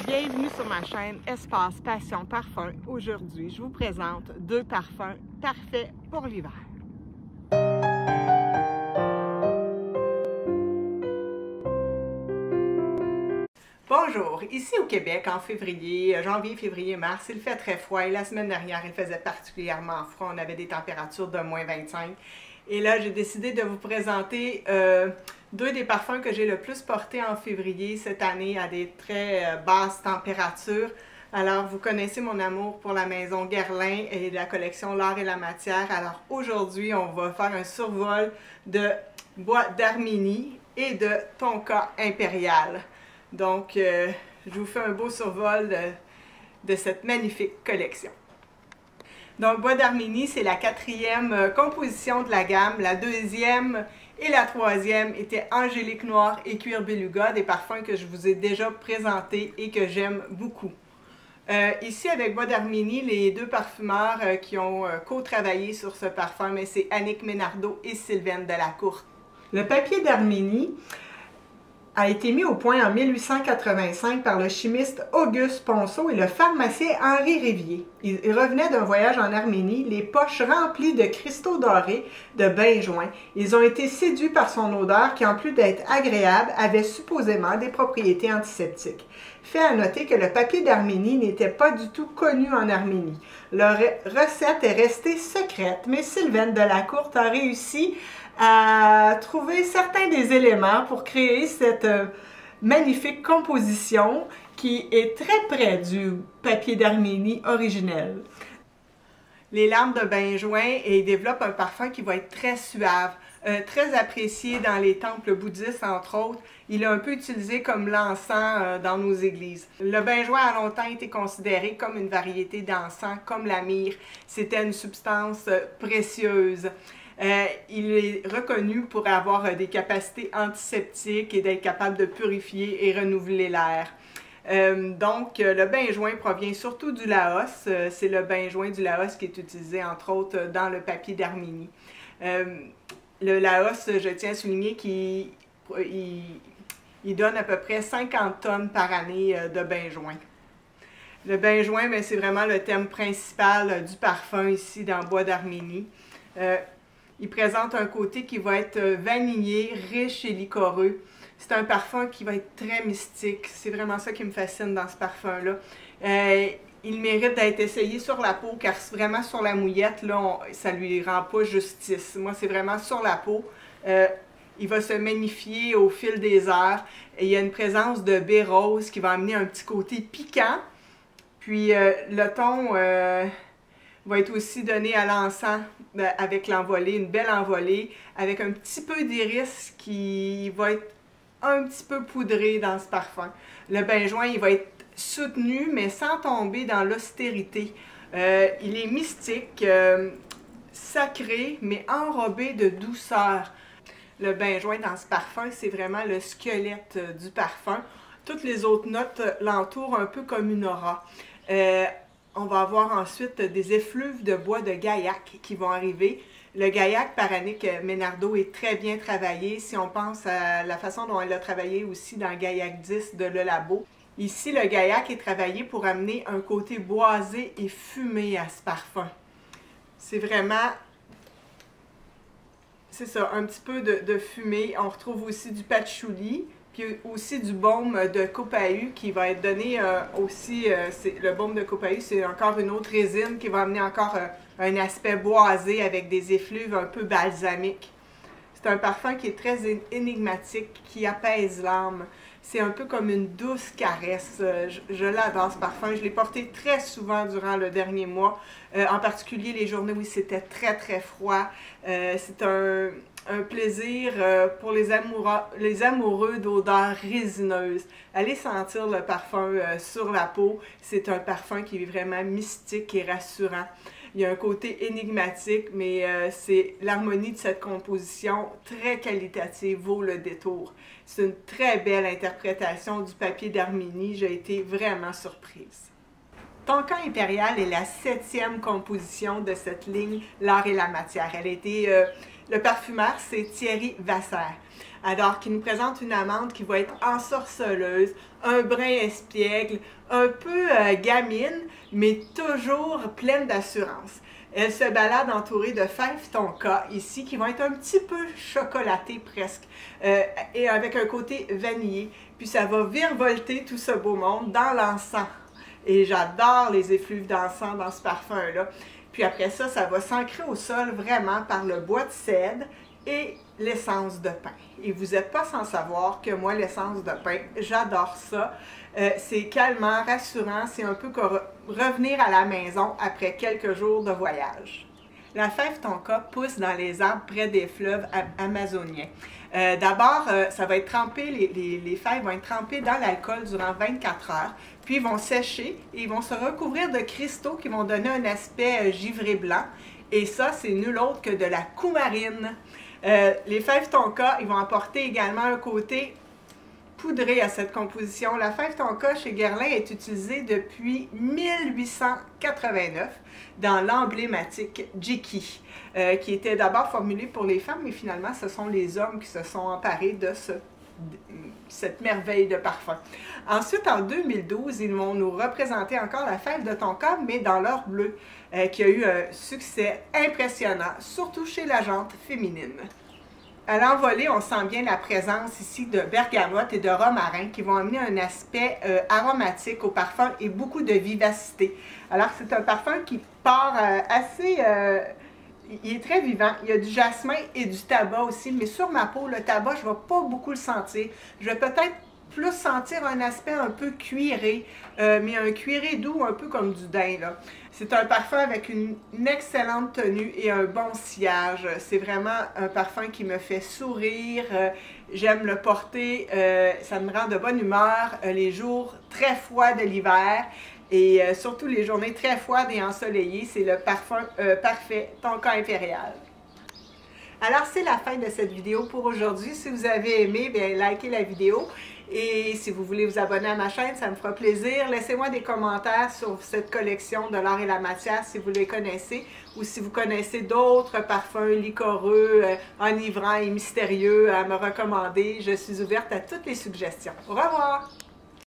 Bienvenue sur ma chaîne Espace Passion Parfum. Aujourd'hui, je vous présente deux parfums parfaits pour l'hiver. Bonjour, ici au Québec en février, janvier, février, mars, il fait très froid et la semaine dernière il faisait particulièrement froid, on avait des températures de moins 25. Et là j'ai décidé de vous présenter deux des parfums que j'ai le plus portés en février cette année à des très basses températures. Alors vous connaissez mon amour pour la maison Guerlain et la collection L'Art et la Matière. Alors aujourd'hui on va faire un survol de Bois d'Arménie et de Tonka Impérial. Donc, je vous fais un beau survol de cette magnifique collection. Donc, Bois d'Arménie, c'est la quatrième composition de la gamme. La deuxième et la troisième étaient Angélique Noir et Cuir Beluga, des parfums que je vous ai déjà présentés et que j'aime beaucoup. Ici, avec Bois d'Arménie, les deux parfumeurs qui ont co-travaillé sur ce parfum, c'est Annick Ménardeau et Sylvaine Delacourte. Le papier d'Arménie a été mis au point en 1885 par le chimiste Auguste Ponceau et le pharmacien Henri Rivier. Il revenait d'un voyage en Arménie, les poches remplies de cristaux dorés de benjoin. Ils ont été séduits par son odeur qui, en plus d'être agréable, avait supposément des propriétés antiseptiques. Fait à noter que le papier d'Arménie n'était pas du tout connu en Arménie. Leur recette est restée secrète, mais Sylvaine Delacourte a réussi à trouver certains des éléments pour créer cette magnifique composition qui est très près du papier d'Arménie originel. Les larmes de benjoin et développent un parfum qui va être très suave, très apprécié dans les temples bouddhistes entre autres. Il est un peu utilisé comme l'encens dans nos églises. Le benjoin a longtemps été considéré comme une variété d'encens, comme la myrrhe. C'était une substance précieuse. Il est reconnu pour avoir des capacités antiseptiques et d'être capable de purifier et renouveler l'air. Donc, le benjoin provient surtout du Laos. C'est le benjoin du Laos qui est utilisé, entre autres, dans le papier d'Arménie. Le Laos, je tiens à souligner qu'il donne à peu près 50 tonnes par année de benjoin. Le benjoin, c'est vraiment le thème principal du parfum ici dans Bois d'Arménie. Il présente un côté qui va être vanillé, riche et liquoreux. C'est un parfum qui va être très mystique. C'est vraiment ça qui me fascine dans ce parfum-là. Il mérite d'être essayé sur la peau, car vraiment sur la mouillette, là, ça ne lui rend pas justice. Moi, c'est vraiment sur la peau. Il va se magnifier au fil des heures. Et il y a une présence de baie rose qui va amener un petit côté piquant. Puis le ton va être aussi donné à l'encens avec l'envolée, une belle envolée, avec un petit peu d'iris qui va être un petit peu poudré dans ce parfum. Le benjoin, il va être soutenu, mais sans tomber dans l'austérité. Il est mystique, sacré, mais enrobé de douceur. Le benjoin dans ce parfum, c'est vraiment le squelette du parfum. Toutes les autres notes l'entourent un peu comme une aura. On va avoir ensuite des effluves de bois de gaillac qui vont arriver. Le gaillac par Annick Ménardeau est très bien travaillé si on pense à la façon dont elle a travaillé aussi dans Gaillac 10 de Le Labo. Ici, le gaillac est travaillé pour amener un côté boisé et fumé à ce parfum. C'est vraiment, c'est ça, un petit peu de fumée. On retrouve aussi du patchouli. Puis aussi du baume de copahu qui va être donné aussi, le baume de copahu, c'est encore une autre résine qui va amener encore un aspect boisé avec des effluves un peu balsamiques. C'est un parfum qui est très énigmatique, qui apaise l'âme. C'est un peu comme une douce caresse. Je l'adore ce parfum. Je l'ai porté très souvent durant le dernier mois, en particulier les journées où c'était très très froid. C'est un plaisir pour les amoureux d'odeurs résineuses. Allez sentir le parfum sur la peau. C'est un parfum qui est vraiment mystique et rassurant. Il y a un côté énigmatique, mais c'est l'harmonie de cette composition très qualitative vaut le détour. C'est une très belle interprétation du papier d'Arménie. J'ai été vraiment surprise. Tonka Impérial est la 7e composition de cette ligne L'Art et la Matière. Elle a été Le parfumeur, c'est Thierry Vasser. Alors, qui nous présente une amande qui va être ensorceleuse, un brin espiègle, un peu gamine, mais toujours pleine d'assurance. Elle se balade entourée de fèves tonka ici, qui vont être un petit peu chocolatées presque, et avec un côté vanillé. Puis ça va virevolter tout ce beau monde dans l'encens. Et j'adore les effluves d'encens dans ce parfum-là. Puis après ça, ça va s'ancrer au sol vraiment par le bois de cèdre et l'essence de pin. Et vous n'êtes pas sans savoir que moi, l'essence de pin, j'adore ça. C'est calmant, rassurant, c'est un peu comme revenir à la maison après quelques jours de voyage. La fève tonka pousse dans les arbres près des fleuves amazoniens. D'abord, ça va être trempé, les fèves vont être trempées dans l'alcool durant 24 heures, puis ils vont sécher et ils vont se recouvrir de cristaux qui vont donner un aspect givré blanc. Et ça, c'est nul autre que de la coumarine. Les fèves tonka, ils vont apporter également un côté poudré à cette composition. La fève tonka chez Guerlain est utilisée depuis 1889 dans l'emblématique Jiki, qui était d'abord formulée pour les femmes, mais finalement, ce sont les hommes qui se sont emparés de cette merveille de parfum. Ensuite, en 2012, ils vont nous représenter encore la fève de tonka, mais dans l'or bleu, qui a eu un succès impressionnant, surtout chez la gente féminine. À l'envolée, on sent bien la présence ici de bergamote et de romarin qui vont amener un aspect aromatique au parfum et beaucoup de vivacité. Alors, c'est un parfum qui part assez... il est très vivant. Il y a du jasmin et du tabac aussi, mais sur ma peau, le tabac, je ne vais pas beaucoup le sentir. Je vais peut-être plus sentir un aspect un peu cuiré, mais un cuiré doux, un peu comme du daim, là. C'est un parfum avec une excellente tenue et un bon sillage. C'est vraiment un parfum qui me fait sourire. J'aime le porter. Ça me rend de bonne humeur les jours très froids de l'hiver et surtout les journées très froides et ensoleillées. C'est le parfum parfait, Tonka Impérial. Alors, c'est la fin de cette vidéo pour aujourd'hui. Si vous avez aimé, bien, likez la vidéo. Et si vous voulez vous abonner à ma chaîne, ça me fera plaisir. Laissez-moi des commentaires sur cette collection de l'art et la matière si vous les connaissez ou si vous connaissez d'autres parfums liquoreux, enivrants et mystérieux à me recommander. Je suis ouverte à toutes les suggestions. Au revoir!